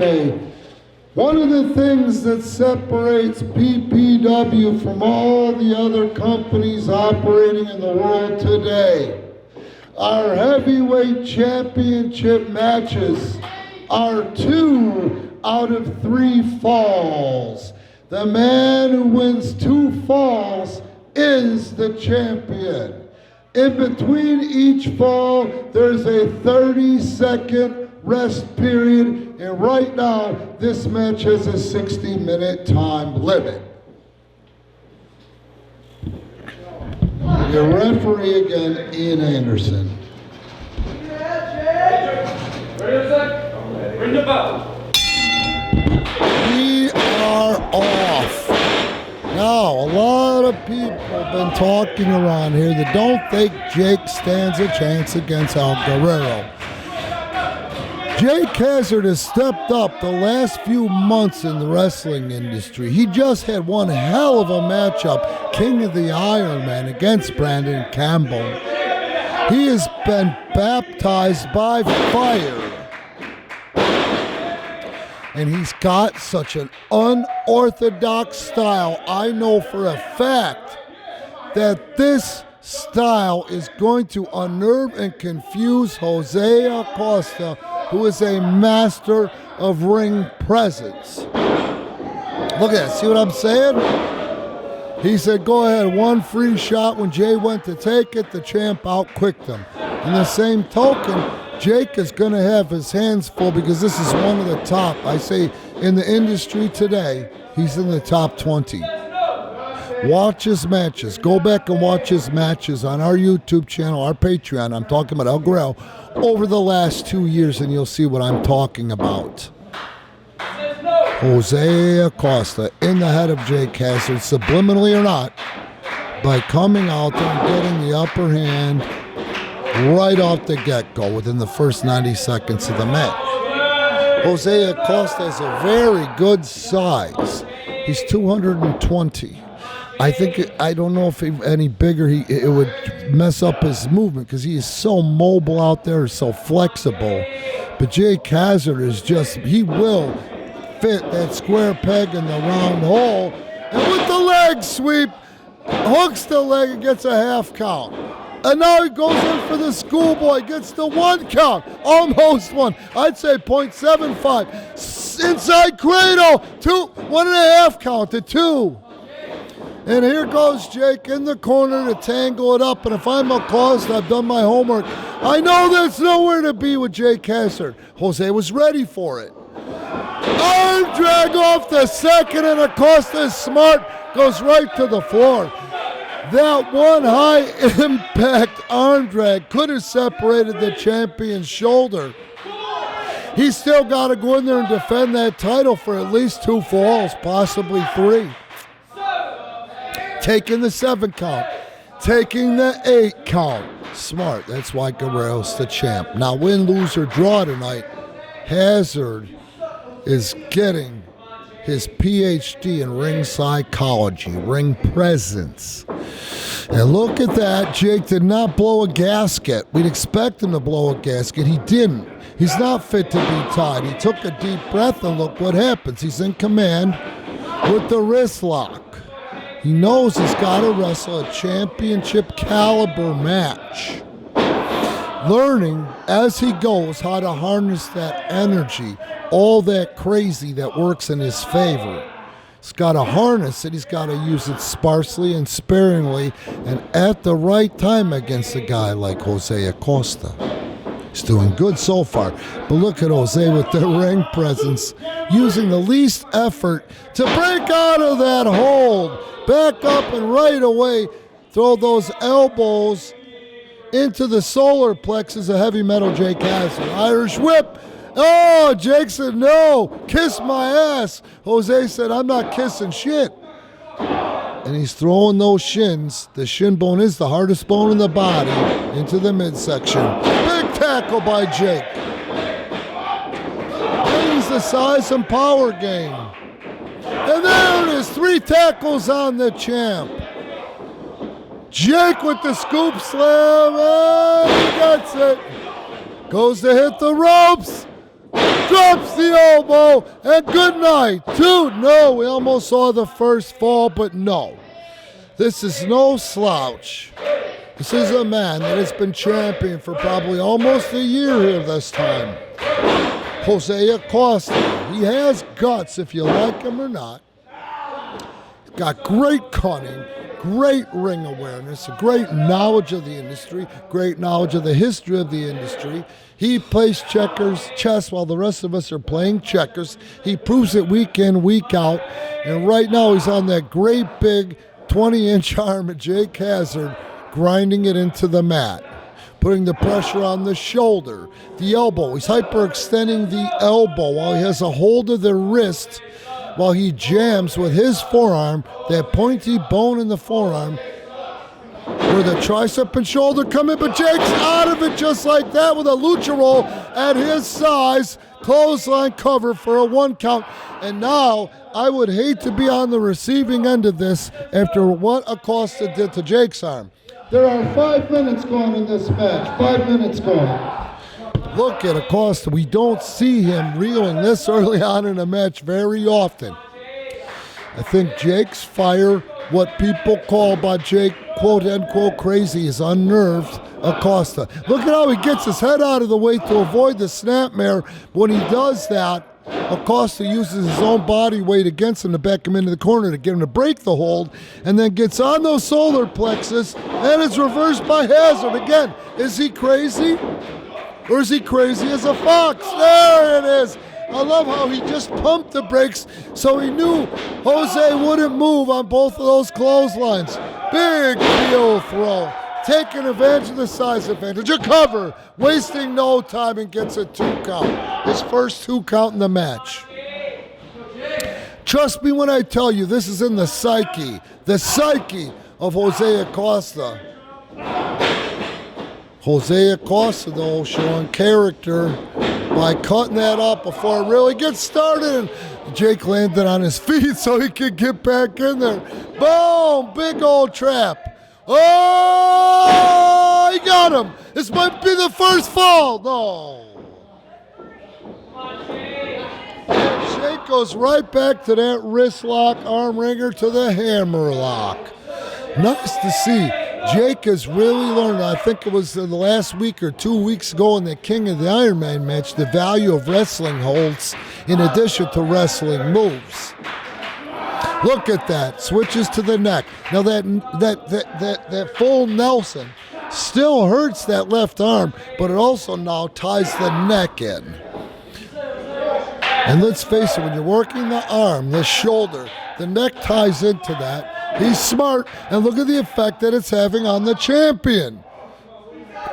yesterday. One of the things that separates PPW from all the other companies operating in the world today, our heavyweight championship matches are 2 out of 3 falls. The man who wins 2 falls is the champion. In between each fall, there's a 30-second rest period, and right now, this match has a 60-minute time limit. Your referee again, Ian Anderson. Ring the bell. We are off. Now, a lot of people have been talking around here that don't think Jake stands a chance against El Guerrero. Jake Hazard has stepped up the last few months in the wrestling industry. He just had one hell of a matchup, King of the Iron Man, against Brandon Campbell. He has been baptized by fire. And he's got such an unorthodox style. I know for a fact that this style is going to unnerve and confuse Jose Acosta, who is a master of ring presence. Look at that, see what I'm saying? He said, go ahead, one free shot. When Jay went to take it, the champ out-quicked him. In the same token, Jake is going to have his hands full because this is one of the top, I say, in the industry today, he's in the top 20. Watch his matches. Go back and watch his matches on our YouTube channel, our Patreon. I'm talking about El Guerrero over the last 2 years, and you'll see what I'm talking about. Jose Acosta in the head of Jake Hazard, subliminally or not, by coming out there and getting the upper hand right off the get-go within the first 90 seconds of the match. Jose Acosta is a very good size. He's 220. I don't know if any bigger it would mess up his movement because he is so mobile out there, so flexible. But Jake Hazard is just, he will fit that square peg in the round hole. And with the leg sweep, hooks the leg and gets a half count. And now he goes in for the schoolboy, gets the 1 count, almost 1. I'd say 0.75. Inside cradle, 1.5 count to 2. And here goes Jake in the corner to tangle it up. And if I'm Acosta, I've done my homework. I know there's nowhere to be with Jake Hazard. Jose was ready for it. Arm drag off the second, and Acosta is smart, goes right to the floor. That one high impact arm drag could have separated the champion's shoulder. He's still got to go in there and defend that title for at least 2 falls, possibly 3. Taking the 7 count, taking the 8 count. Smart, that's why Guerrero's the champ. Now win, lose, or draw tonight, Hazard is getting his PhD in ring psychology, ring presence. And look at that, Jake did not blow a gasket. We'd expect him to blow a gasket. He didn't. He's not fit to be tied. He took a deep breath and look what happens. He's in command with the wrist lock. He knows he's got to wrestle a championship caliber match. Learning as he goes how to harness that energy, all that crazy that works in his favor. He's got to harness it. He's got to use it sparsely and sparingly and at the right time against a guy like Jose Acosta. He's doing good so far. But look at Jose with the ring presence, using the least effort to break out of that hold. Back up and right away throw those elbows into the solar plexus of heavy metal Jake Hazard. Irish whip. Oh, Jake said, no, kiss my ass. Jose said, I'm not kissing shit. And he's throwing those shins. The shin bone is the hardest bone in the body into the midsection. Big tackle by Jake. Brings the size and power game. And there it is, 3 tackles on the champ. Jake with the scoop slam, and he gets it. Goes to hit the ropes. drops the elbow, and good night. 2, no, we almost saw the first fall, but no. This is no slouch. This is a man that has been champion for probably almost a year here this time. Jose Acosta. He has guts if you like him or not. He's got great cunning, great ring awareness, a great knowledge of the industry, great knowledge of the history of the industry. He plays chess while the rest of us are playing checkers. He proves it week in, week out. And right now he's on that great big 20-inch arm of Jake Hazard, grinding it into the mat, putting the pressure on the shoulder, the elbow. He's hyperextending the elbow while he has a hold of the wrist, while he jams with his forearm, that pointy bone in the forearm, where the tricep and shoulder come in, but Jake's out of it just like that with a lucha roll at his size, clothesline cover for a 1 count. And now I would hate to be on the receiving end of this after what Acosta did to Jake's arm. There are 5 minutes gone in this match. 5 minutes gone. Look at Acosta. We don't see him reeling this early on in a match very often. I think Jake's fire, what people call by Jake, quote unquote crazy, is unnerved Acosta. Look at how he gets his head out of the way to avoid the snapmare. When he does that, Acosta uses his own body weight against him to back him into the corner to get him to break the hold, and then gets on those solar plexus, and it's reversed by Hazard. Again, is he crazy? Or is he crazy as a fox? There it is. I love how he just pumped the brakes so he knew Jose wouldn't move on both of those clotheslines. Big heel throw. Taking advantage of the size advantage. A cover. Wasting no time and gets a 2 count. His first 2 count in the match. Trust me when I tell you, this is in the psyche of Jose Acosta. Jose Acosta, though, showing character by cutting that up before it really gets started. And Jake landed on his feet so he could get back in there. Boom! Big old trap. Oh, he got him. This might be the first fall. No. And Jake goes right back to that wrist lock, arm wringer to the hammer lock. Nice to see. Jake has really learned, I think it was the last week or 2 weeks ago in the King of the Iron Man match, the value of wrestling holds in addition to wrestling moves. Look at that, switches to the neck. Now that full Nelson still hurts that left arm, but it also now ties the neck in. And let's face it, when you're working the arm, the shoulder, the neck ties into that. He's smart, and look at the effect that it's having on the champion.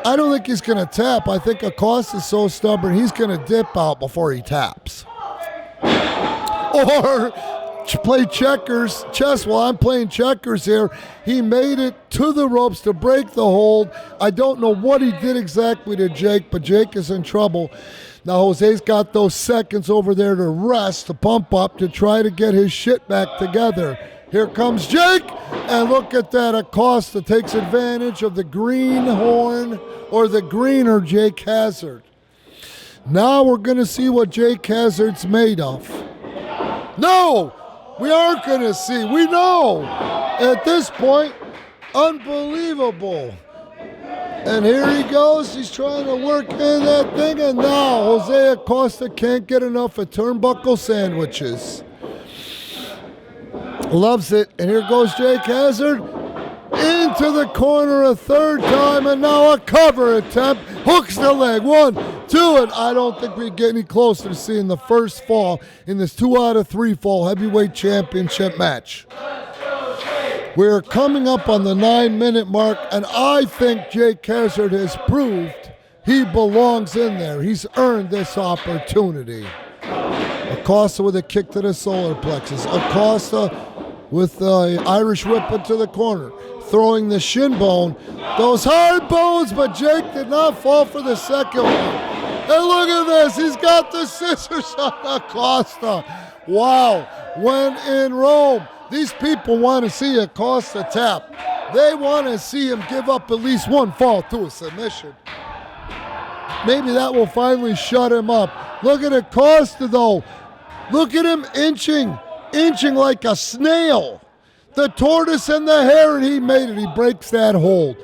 I don't think he's going to tap. I think Acosta's so stubborn, he's going to dip out before he taps. Or play chess while I'm playing checkers here. He made it to the ropes to break the hold. I don't know what he did exactly to Jake, but Jake is in trouble. Now Jose's got those seconds over there to rest, to pump up, to try to get his shit back together. Here comes Jake, and look at that. Acosta takes advantage of the green horn, or the greener Jake Hazard. Now we're going to see what Jake Hazard's made of. No, we aren't going to see. We know. At this point, unbelievable. And here he goes. He's trying to work in that thing, and now Jose Acosta can't get enough of turnbuckle sandwiches. Loves it, and here goes Jake Hazard into the corner a third time, and now a cover attempt. Hooks the leg, 1, 2, and I don't think we get any closer to seeing the first fall in this 2 out of 3 fall heavyweight championship match. We're coming up on the 9-minute mark, and I think Jake Hazard has proved he belongs in there. He's earned this opportunity. Acosta with a kick to the solar plexus. Acosta with the Irish whip into the corner, throwing the shin bone. Those hard bones, but Jake did not fall for the second one. And look at this, he's got the scissors on Acosta. Wow, when in Rome, these people want to see Acosta tap. They want to see him give up at least one fall to a submission. maybe that will finally shut him up. Look at Acosta, though. Look at him inching like a snail. The tortoise and the hare, and he made it. He breaks that hold.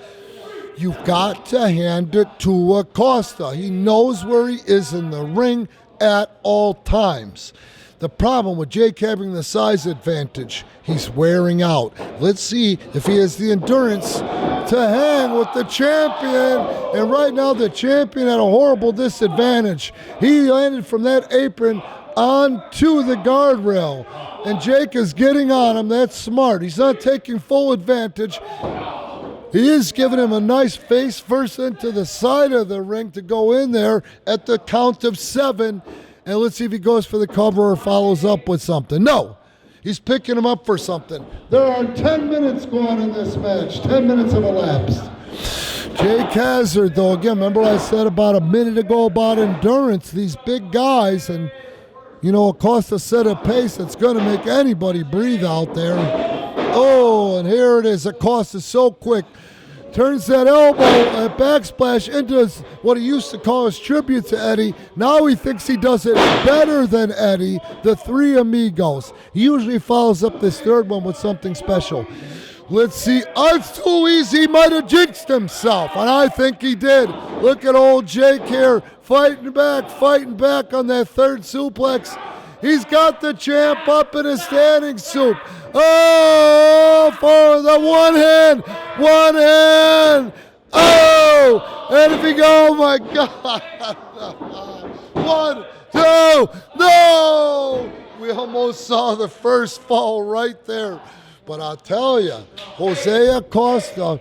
You've got to hand it to Acosta. He knows where he is in the ring at all times. The problem with Jake having the size advantage, he's wearing out. Let's see if he has the endurance to hang with the champion. And right now the champion at a horrible disadvantage. He landed from that apron onto the guardrail. And Jake is getting on him. That's smart. He's not taking full advantage. He is giving him a nice face first into the side of the ring to go in there at the count of 7. And let's see if he goes for the cover or follows up with something. No, he's picking him up for something. There are 10 minutes gone in this match. 10 minutes have elapsed. Jake Hazard, though, again, remember I said about a minute ago about endurance. These big guys, and, you know, Acosta set a pace that's going to make anybody breathe out there. Oh, and here it is. Acosta so quick. Turns that elbow and backsplash into what he used to call his tribute to Eddie. Now he thinks he does it better than Eddie, the Three Amigos. He usually follows up this third one with something special. Let's see. Oh, it's too easy. He might have jinxed himself, and I think he did. Look at old Jake here fighting back on that third suplex. He's got the champ up in a standing soup. Oh, for the one hand. Oh, and if he go, oh my God. 1, 2, no. We almost saw the first fall right there. But I'll tell you, Jose Acosta,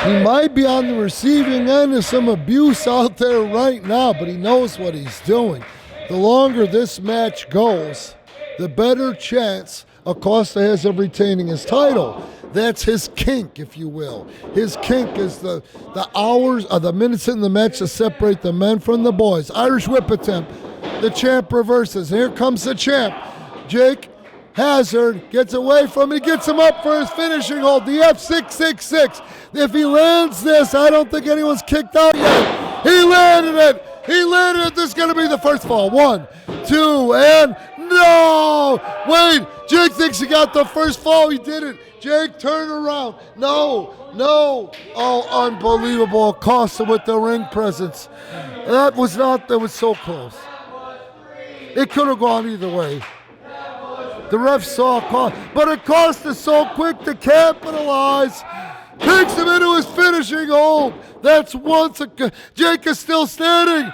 he might be on the receiving end of some abuse out there right now, but he knows what he's doing. The longer this match goes, the better chance Acosta has of retaining his title. That's his kink, if you will. His kink is the hours, the minutes in the match to separate the men from the boys. Irish whip attempt. The champ reverses. Here comes the champ. Jake Hazard gets away from it. He gets him up for his finishing hold. The F666. If he lands this, I don't think anyone's kicked out yet. He landed it. This is going to be the first fall. 1, 2, and no! Wait, Jake thinks he got the first fall. He didn't. Jake, turn around. No. Oh, unbelievable. Acosta with the ring presence. That was so close. It could have gone either way. The ref saw Acosta, but Acosta's so quick to capitalize. Takes him into his finishing hold. That's once Jake is still standing.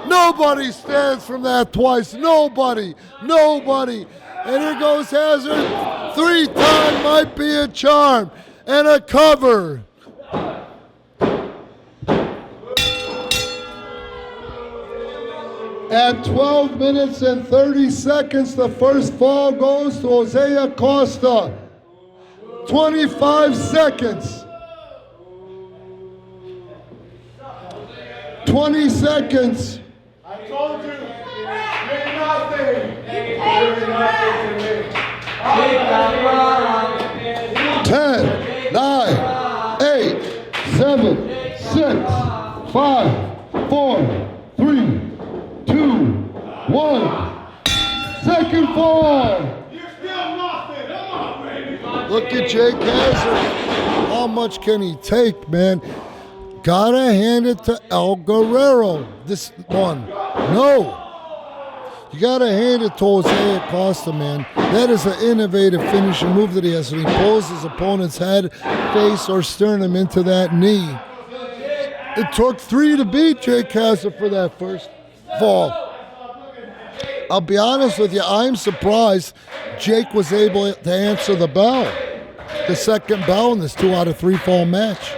Nobody stands from that twice. Nobody. And here goes Hazard. 3-time might be a charm. And a cover. At 12 minutes and 30 seconds, the first fall goes to Jose Acosta. 25 seconds. 20 seconds. I told you, you're nothing. You're nothing to me. 10, 9, 8, 7, 6, 5, 4, 3, 2, 1. Second fall. You're still nothing. Come on, baby. Look at Jake Hazard. How much can he take, man? Gotta hand it to El Guerrero. This one. No. You gotta hand it to Jose Acosta, man. That is an innovative finishing move that he has. When he pulls his opponent's head, face, or sternum into that knee. It took 3 to beat Jake Hazard for that first fall. I'll be honest with you, I'm surprised Jake was able to answer the bell. The second bell in this 2 out of 3 fall match.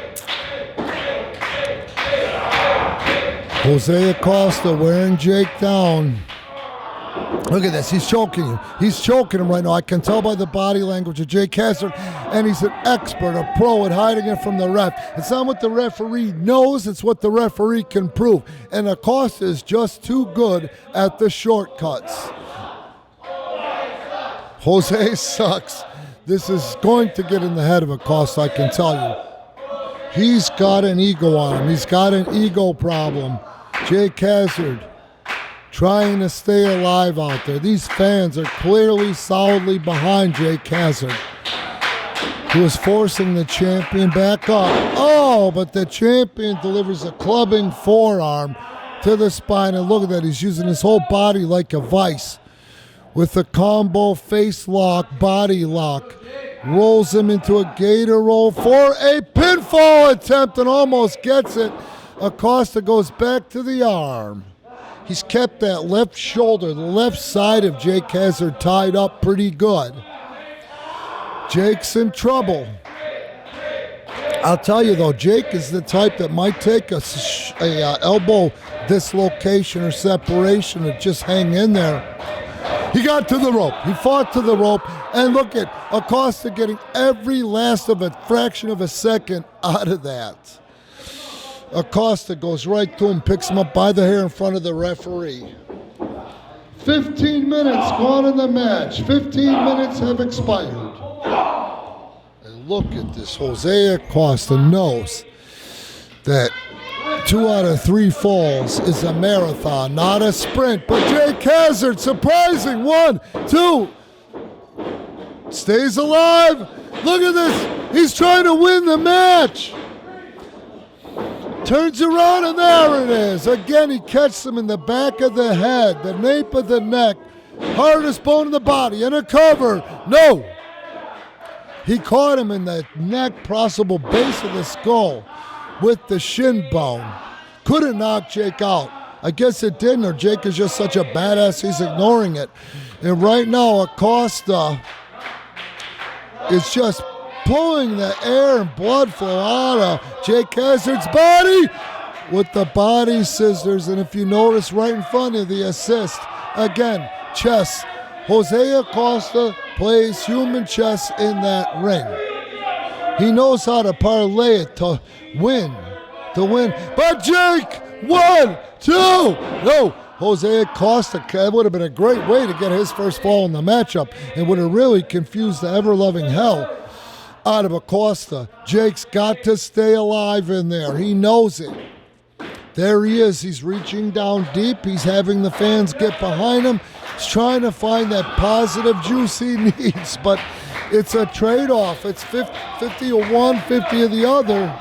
Jose Acosta wearing Jake down. Look at this. He's choking him. He's choking him right now. I can tell by the body language of Jake Hazard, and he's an expert, a pro at hiding it from the ref. It's not what the referee knows, it's what the referee can prove. And Acosta is just too good at the shortcuts. Jose sucks. This is going to get in the head of Acosta, I can tell you. He's got an ego on him. He's got an ego problem. Jake Hazard trying to stay alive out there. These fans are clearly solidly behind Jake Hazard, who is forcing the champion back up. Oh, but the champion delivers a clubbing forearm to the spine. And look at that. He's using his whole body like a vice with a combo face lock, body lock. Rolls him into a gator roll for a pinfall attempt and almost gets it. Acosta goes back to the arm. He's kept that left shoulder, the left side of Jake Hazard tied up pretty good. Jake's in trouble. I'll tell you though, Jake is the type that might take a elbow dislocation or separation and just hang in there. He got to the rope. He fought to the rope. And look at Acosta getting every last of a fraction of a second out of that. Acosta goes right to him, picks him up by the hair in front of the referee. 15 minutes gone in the match. 15 minutes have expired. And look at this. Jose Acosta knows that 2 out of 3 falls is a marathon, not a sprint. But Jake Hazard, surprising. 1, 2. Stays alive. Look at this. He's trying to win the match. Turns around and there it is. Again, he catches him in the back of the head, the nape of the neck, hardest bone in the body, and a cover. No. He caught him in the neck, possible base of the skull with the shin bone. Couldn't knock Jake out. I guess it didn't, or Jake is just such a badass he's ignoring it. And right now, Acosta is just pulling the air and blood flow out of Jake Hazard's body with the body scissors. And if you notice right in front of the assist, again, chess. Jose Acosta plays human chess in that ring. He knows how to parlay it to win. But Jake, 1, 2, no. Jose Acosta, that would have been a great way to get his first fall in the matchup and would have really confused the ever-loving hell out of Acosta. Jake's got to stay alive in there. He knows it. There he is. He's reaching down deep. He's having the fans get behind him. He's trying to find that positive juice he needs, but it's a trade-off. It's 50 of one, 50 of the other.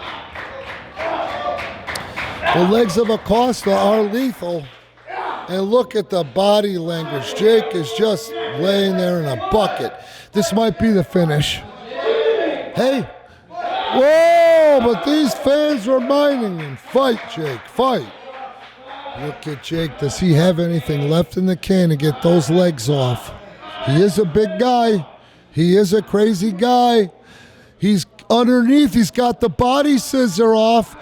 The legs of Acosta are lethal. And look at the body language. Jake is just laying there in a bucket. This might be the finish. Hey. Whoa, but these fans are reminding him, fight, Jake, fight. Look at Jake. Does he have anything left in the can to get those legs off? He is a big guy. He is a crazy guy. He's underneath. He's got the body scissor off.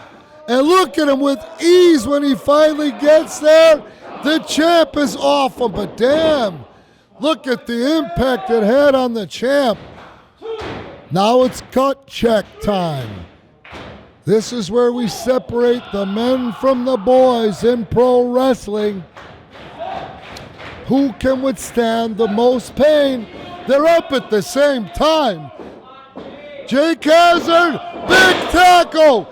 And look at him with ease when he finally gets there. The champ is off him, but damn, look at the impact it had on the champ. Now it's cut check time. This is where we separate the men from the boys in pro wrestling. Who can withstand the most pain? They're up at the same time. Jake Hazard, big tackle.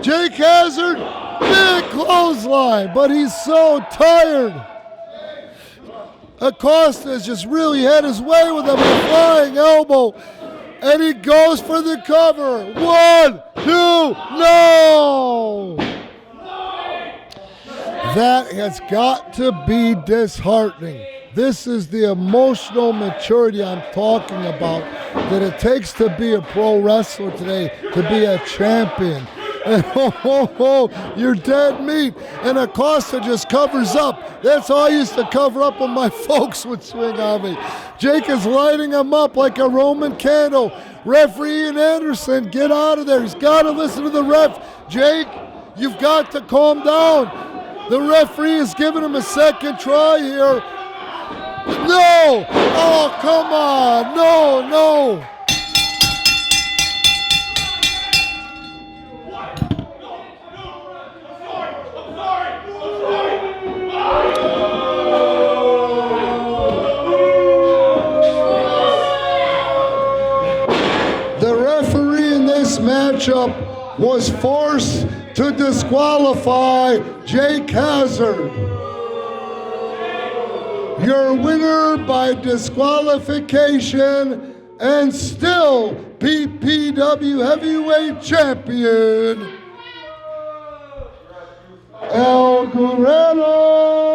Jake Hazard, big clothesline, but he's so tired. Acosta has just really had his way with him, a flying elbow, and he goes for the cover. 1, 2, no! That has got to be disheartening. This is the emotional maturity I'm talking about that it takes to be a pro wrestler today, to be a champion. And you're dead meat. And Acosta just covers up. That's how I used to cover up when my folks would swing on me. Jake is lighting him up like a Roman candle. Referee Ian Anderson, get out of there. He's got to listen to the ref. Jake, you've got to calm down. The referee is giving him a second try here. No! Oh, come on. No. matchup was forced to disqualify Jake Hazard. Your winner by disqualification and still PPW heavyweight champion, El Guerrero